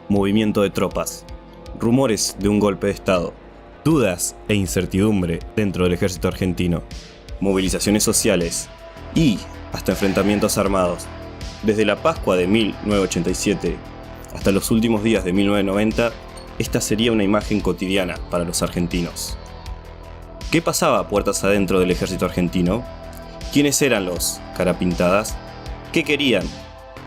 movimiento de tropas, rumores de un golpe de estado, dudas e incertidumbre dentro del ejército argentino, movilizaciones sociales y hasta enfrentamientos armados. Desde la Pascua de 1987 hasta los últimos días de 1990, esta sería una imagen cotidiana para los argentinos. ¿Qué pasaba puertas adentro del ejército argentino? ¿Quiénes eran los carapintadas? ¿Qué querían?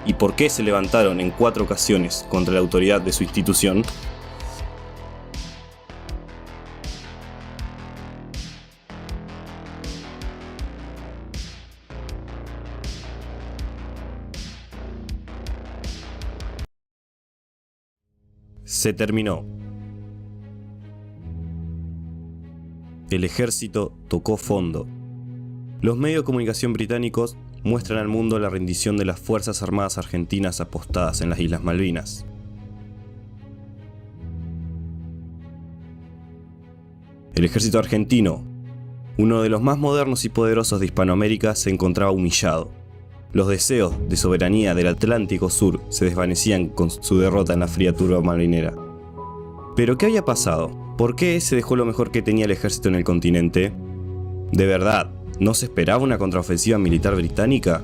¿Y por qué se levantaron en 4 ocasiones contra la autoridad de su institución? Se terminó. El ejército tocó fondo. Los medios de comunicación británicos muestran al mundo la rendición de las Fuerzas Armadas Argentinas apostadas en las Islas Malvinas. El ejército argentino, uno de los más modernos y poderosos de Hispanoamérica, se encontraba humillado. Los deseos de soberanía del Atlántico Sur se desvanecían con su derrota en la fría turba marinera. ¿Pero qué había pasado? ¿Por qué se dejó lo mejor que tenía el ejército en el continente? ¿De verdad no se esperaba una contraofensiva militar británica?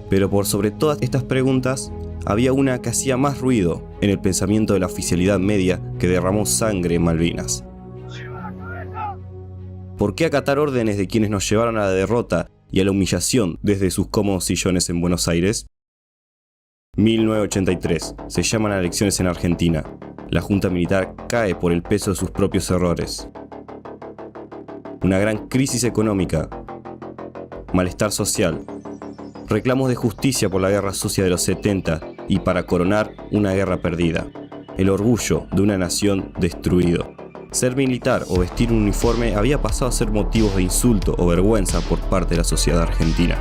Pero por sobre todas estas preguntas, había una que hacía más ruido en el pensamiento de la oficialidad media que derramó sangre en Malvinas. ¿Por qué acatar órdenes de quienes nos llevaron a la derrota y a la humillación desde sus cómodos sillones en Buenos Aires? 1983. Se llaman a elecciones en Argentina. La junta militar cae por el peso de sus propios errores. Una gran crisis económica, malestar social, reclamos de justicia por la guerra sucia de los 70 y, para coronar, una guerra perdida. El orgullo de una nación destruido. Ser militar o vestir un uniforme había pasado a ser motivos de insulto o vergüenza por parte de la sociedad argentina.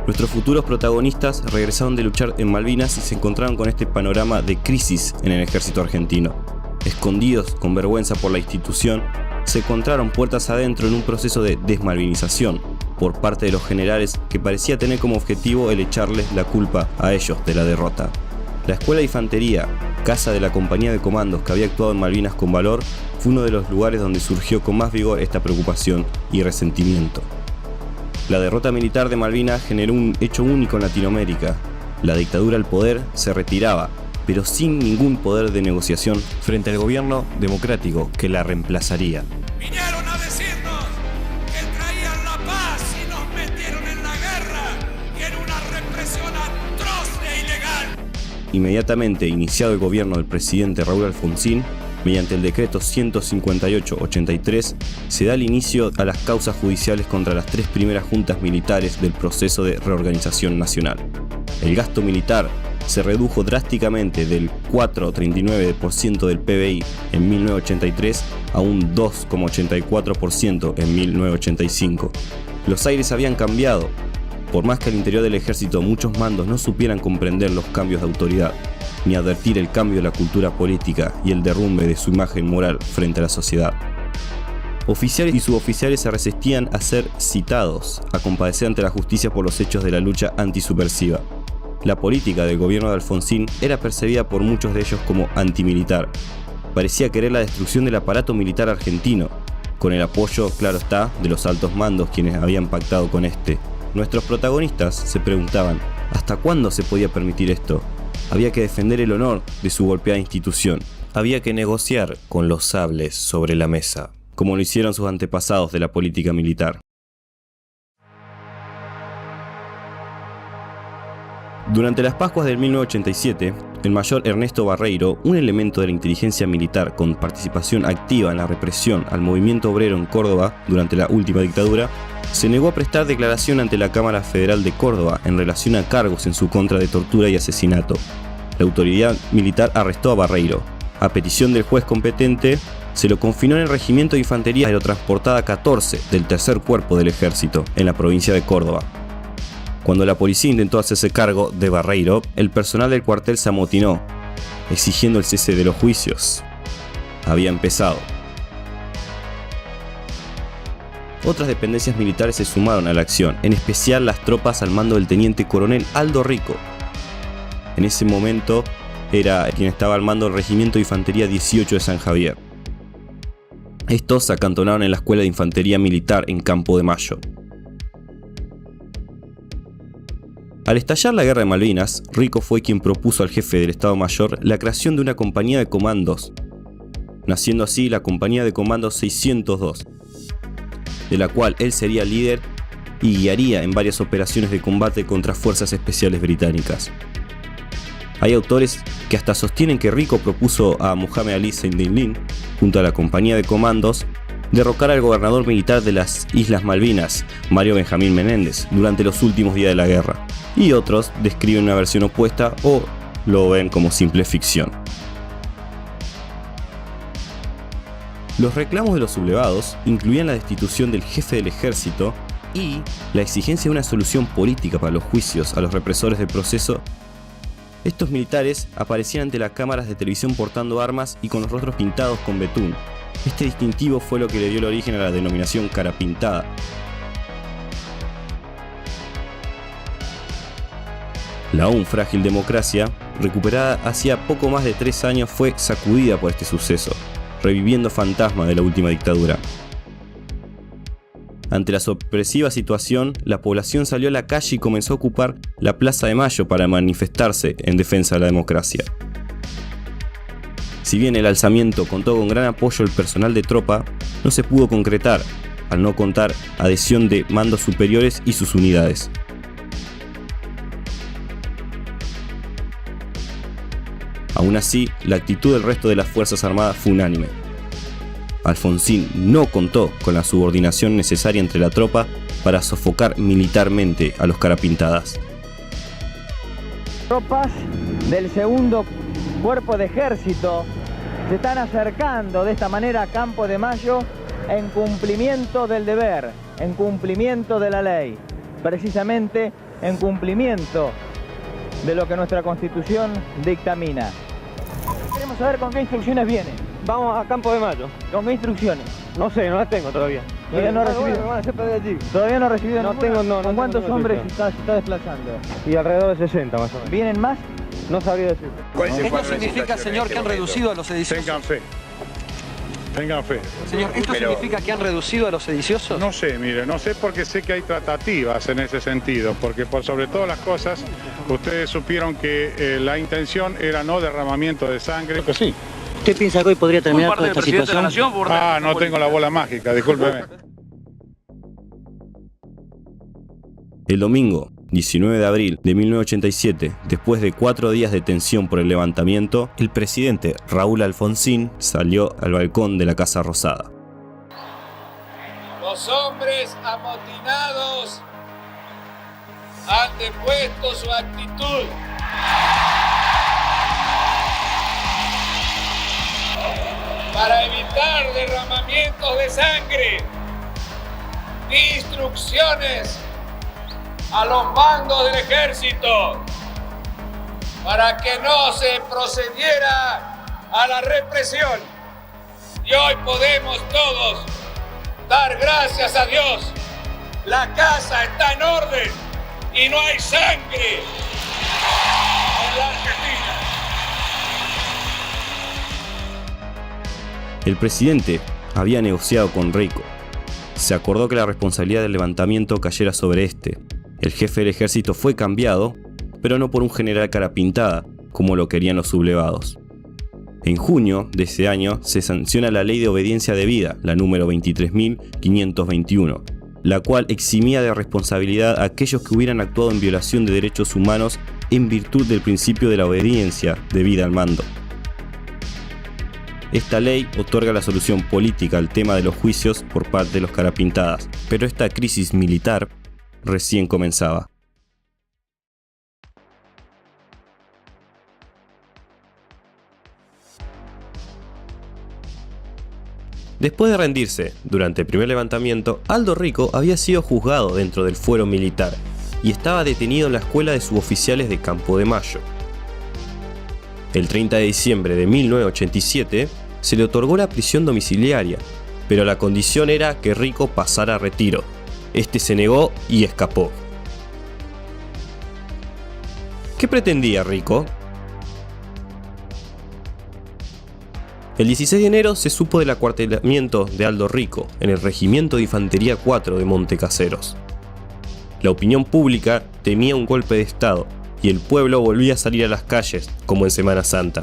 Nuestros futuros protagonistas regresaron de luchar en Malvinas y se encontraron con este panorama de crisis en el ejército argentino. Escondidos con vergüenza por la institución, se encontraron puertas adentro en un proceso de desmalvinización por parte de los generales que parecía tener como objetivo el echarles la culpa a ellos de la derrota. La Escuela de Infantería, casa de la compañía de comandos que había actuado en Malvinas con valor, fue uno de los lugares donde surgió con más vigor esta preocupación y resentimiento. La derrota militar de Malvinas generó un hecho único en Latinoamérica. La dictadura al poder se retiraba, pero sin ningún poder de negociación frente al gobierno democrático que la reemplazaría. Vinieron a decirnos que traían la paz y nos metieron en la guerra y en una represión atroz e ilegal. Inmediatamente iniciado el gobierno del presidente Raúl Alfonsín, mediante el decreto 158-83, se da el inicio a las causas judiciales contra las 3 primeras juntas militares del proceso de reorganización nacional. El gasto militar se redujo drásticamente del 4,39% del PBI en 1983 a un 2,84% en 1985. Los aires habían cambiado. Por más que al interior del ejército muchos mandos no supieran comprender los cambios de autoridad, ni advertir el cambio de la cultura política y el derrumbe de su imagen moral frente a la sociedad. Oficiales y suboficiales se resistían a ser citados, a compadecer ante la justicia por los hechos de la lucha antisubversiva. La política del gobierno de Alfonsín era percibida por muchos de ellos como antimilitar. Parecía querer la destrucción del aparato militar argentino, con el apoyo, claro está, de los altos mandos quienes habían pactado con este. Nuestros protagonistas se preguntaban, ¿hasta cuándo se podía permitir esto? Había que defender el honor de su golpeada institución. Había que negociar con los sables sobre la mesa, como lo hicieron sus antepasados de la política militar. Durante las Pascuas del 1987, el mayor Ernesto Barreiro, un elemento de la inteligencia militar con participación activa en la represión al movimiento obrero en Córdoba durante la última dictadura, se negó a prestar declaración ante la Cámara Federal de Córdoba en relación a cargos en su contra de tortura y asesinato. La autoridad militar arrestó a Barreiro. A petición del juez competente, se lo confinó en el Regimiento de Infantería Aerotransportada 14 del Tercer Cuerpo del Ejército, en la provincia de Córdoba. Cuando la policía intentó hacerse cargo de Barreiro, el personal del cuartel se amotinó, exigiendo el cese de los juicios. Había empezado. Otras dependencias militares se sumaron a la acción, en especial las tropas al mando del teniente coronel Aldo Rico. En ese momento, era quien estaba al mando del Regimiento de Infantería 18 de San Javier. Estos se acantonaron en la Escuela de Infantería Militar en Campo de Mayo. Al estallar la Guerra de Malvinas, Rico fue quien propuso al jefe del Estado Mayor la creación de una compañía de comandos, naciendo así la Compañía de Comandos 602, de la cual él sería líder y guiaría en varias operaciones de combate contra fuerzas especiales británicas. Hay autores que hasta sostienen que Rico propuso a Muhammad Ali Zainuddin, junto a la Compañía de Comandos, derrocar al gobernador militar de las Islas Malvinas, Mario Benjamín Menéndez, durante los últimos días de la guerra, y otros describen una versión opuesta o lo ven como simple ficción. Los reclamos de los sublevados incluían la destitución del jefe del ejército y la exigencia de una solución política para los juicios a los represores del proceso. Estos militares aparecían ante las cámaras de televisión portando armas y con los rostros pintados con betún. Este distintivo fue lo que le dio el origen a la denominación cara pintada. La aún frágil democracia, recuperada hacía poco más de 3 años, fue sacudida por este suceso, reviviendo fantasmas de la última dictadura. Ante la sorpresiva situación, la población salió a la calle y comenzó a ocupar la Plaza de Mayo para manifestarse en defensa de la democracia. Si bien el alzamiento contó con gran apoyo del personal de tropa, no se pudo concretar, al no contar adhesión de mandos superiores y sus unidades. Aún así, la actitud del resto de las Fuerzas Armadas fue unánime. Alfonsín no contó con la subordinación necesaria entre la tropa para sofocar militarmente a los carapintadas. Tropas del segundo cuerpo de ejército se están acercando de esta manera a Campo de Mayo en cumplimiento del deber, en cumplimiento de la ley, precisamente en cumplimiento de lo que nuestra Constitución dictamina. Queremos saber con qué instrucciones viene. Vamos a Campo de Mayo. ¿Con qué instrucciones? No sé, no las tengo todavía. ¿Todavía no ha recibido? ¿Todavía no ha recibido No ninguna? tengo, no. ¿Con cuántos tengo hombres se está desplazando? Y alrededor de 60 más o menos. ¿Vienen más? No sabría decir. ¿Esto significa, señor, que han reducido a los sediciosos? Tengan fe. Señor, ¿esto significa que han reducido a los sediciosos? No sé, mire, no sé porque sé que hay tratativas en ese sentido, porque por sobre todas las cosas, ustedes supieron que la intención era no derramamiento de sangre. Creo que sí. ¿Usted piensa que hoy podría terminar con esta situación? No tengo la bola mágica, discúlpeme. El domingo, 19 de abril de 1987, después de 4 días de tensión por el levantamiento, el presidente Raúl Alfonsín salió al balcón de la Casa Rosada. Los hombres amotinados han depuesto su actitud. Para evitar derramamientos de sangre, di instrucciones a los mandos del ejército para que no se procediera a la represión. Y hoy podemos todos dar gracias a Dios. La casa está en orden y no hay sangre en la Argentina. El presidente había negociado con Rico. Se acordó que la responsabilidad del levantamiento cayera sobre este. El jefe del ejército fue cambiado, pero no por un general cara pintada, como lo querían los sublevados. En junio de ese año se sanciona la Ley de Obediencia Debida, la número 23.521, la cual eximía de responsabilidad a aquellos que hubieran actuado en violación de derechos humanos en virtud del principio de la obediencia debida al mando. Esta ley otorga la solución política al tema de los juicios por parte de los carapintadas, pero esta crisis militar recién comenzaba. Después de rendirse durante el primer levantamiento, Aldo Rico había sido juzgado dentro del fuero militar y estaba detenido en la escuela de suboficiales de Campo de Mayo. El 30 de diciembre de 1987 se le otorgó la prisión domiciliaria, pero la condición era que Rico pasara a retiro. Este se negó y escapó. ¿Qué pretendía Rico? El 16 de enero se supo del acuartelamiento de Aldo Rico en el Regimiento de Infantería 4 de Montecaseros. La opinión pública temía un golpe de Estado y el pueblo volvía a salir a las calles, como en Semana Santa.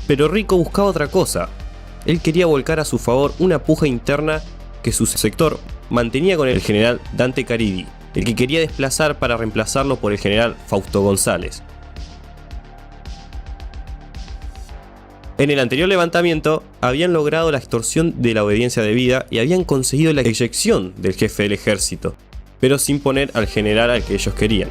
Pero Rico buscaba otra cosa. Él quería volcar a su favor una puja interna que su sector mantenía con el general Dante Caridi, el que quería desplazar para reemplazarlo por el general Fausto González. En el anterior levantamiento habían logrado la extorsión de la obediencia debida y habían conseguido la eyección del jefe del ejército, pero sin poner al general al que ellos querían.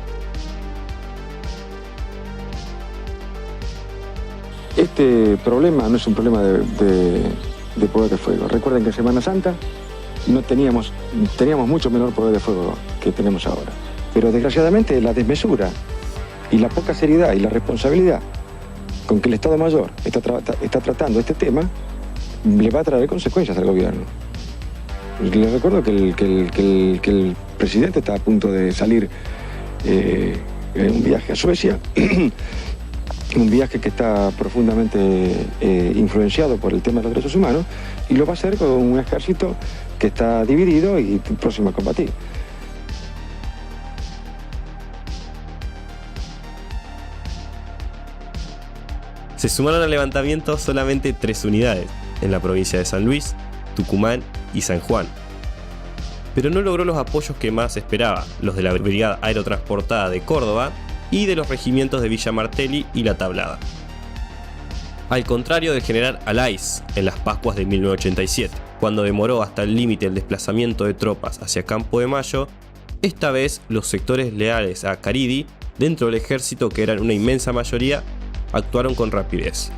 Este problema no es un problema de poder de fuego. Recuerden que en Semana Santa no teníamos mucho menor poder de fuego que tenemos ahora. Pero desgraciadamente la desmesura y la poca seriedad y la responsabilidad con que el Estado Mayor está tratando este tema le va a traer consecuencias al gobierno. Les recuerdo que el presidente está a punto de salir en un viaje a Suecia, un viaje que está profundamente influenciado por el tema de los derechos humanos, y lo va a hacer con un ejército que está dividido y próximo a combatir. Se sumaron al levantamiento solamente 3 unidades, en la provincia de San Luis, Tucumán y San Juan. Pero no logró los apoyos que más esperaba, los de la Brigada Aerotransportada de Córdoba y de los regimientos de Villa Martelli y La Tablada. Al contrario del general Alaiz en las Pascuas de 1987, cuando demoró hasta el límite el desplazamiento de tropas hacia Campo de Mayo, esta vez los sectores leales a Caridi, dentro del ejército que eran una inmensa mayoría, actuaron con rapidez.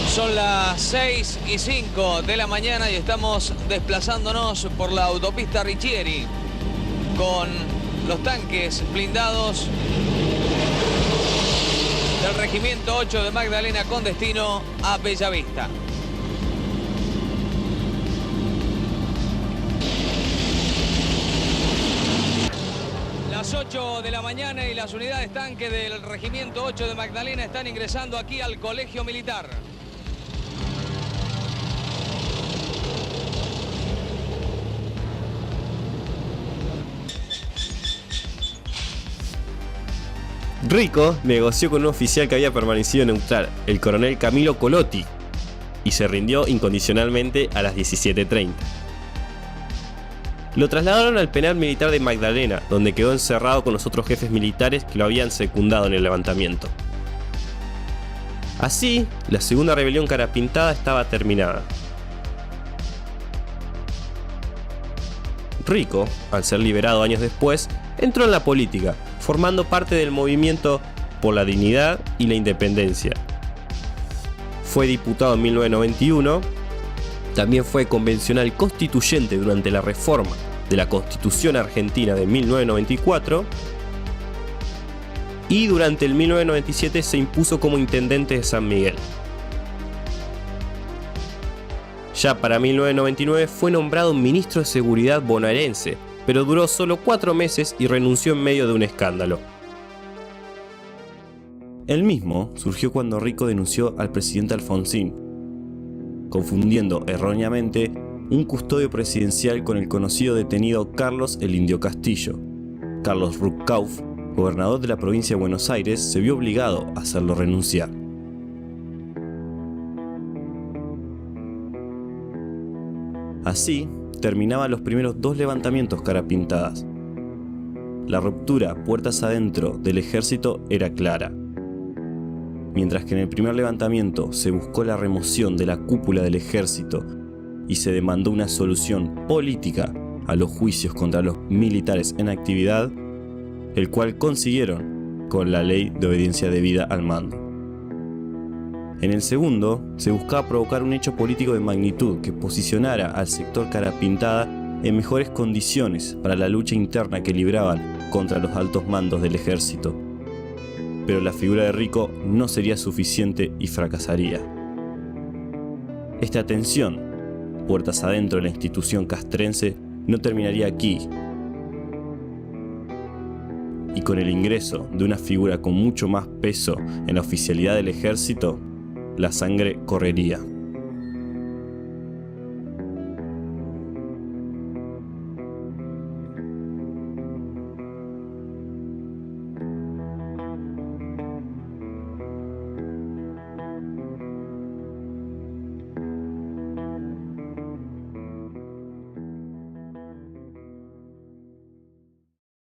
Son las 6:05 de la mañana y estamos desplazándonos por la autopista Richieri con los tanques blindados del Regimiento 8 de Magdalena con destino a Bellavista. Las 8 de la mañana y las unidades tanque del Regimiento 8 de Magdalena están ingresando aquí al Colegio Militar. Rico negoció con un oficial que había permanecido neutral, el coronel Camilo Colotti, y se rindió incondicionalmente a las 17:30. Lo trasladaron al penal militar de Magdalena, donde quedó encerrado con los otros jefes militares que lo habían secundado en el levantamiento. Así, la segunda rebelión carapintada estaba terminada. Rico, al ser liberado años después, entró en la política, formando parte del movimiento por la dignidad y la independencia. Fue diputado en 1991, también fue convencional constituyente durante la reforma de la Constitución Argentina de 1994 y durante el 1997 se impuso como intendente de San Miguel. Ya para 1999 fue nombrado ministro de Seguridad bonaerense, pero duró solo 4 meses y renunció en medio de un escándalo. El mismo surgió cuando Rico denunció al presidente Alfonsín, confundiendo erróneamente un custodio presidencial con el conocido detenido Carlos el Indio Castillo. Carlos Ruckkauf, gobernador de la provincia de Buenos Aires, se vio obligado a hacerlo renunciar. Así, terminaban los primeros 2 levantamientos carapintadas. La ruptura puertas adentro del ejército era clara. Mientras que en el primer levantamiento se buscó la remoción de la cúpula del ejército y se demandó una solución política a los juicios contra los militares en actividad, el cual consiguieron con la ley de obediencia debida al mando. En el segundo, se buscaba provocar un hecho político de magnitud que posicionara al sector carapintada en mejores condiciones para la lucha interna que libraban contra los altos mandos del ejército. Pero la figura de Rico no sería suficiente y fracasaría. Esta tensión puertas adentro de la institución castrense no terminaría aquí. Y con el ingreso de una figura con mucho más peso en la oficialidad del ejército, la sangre correría.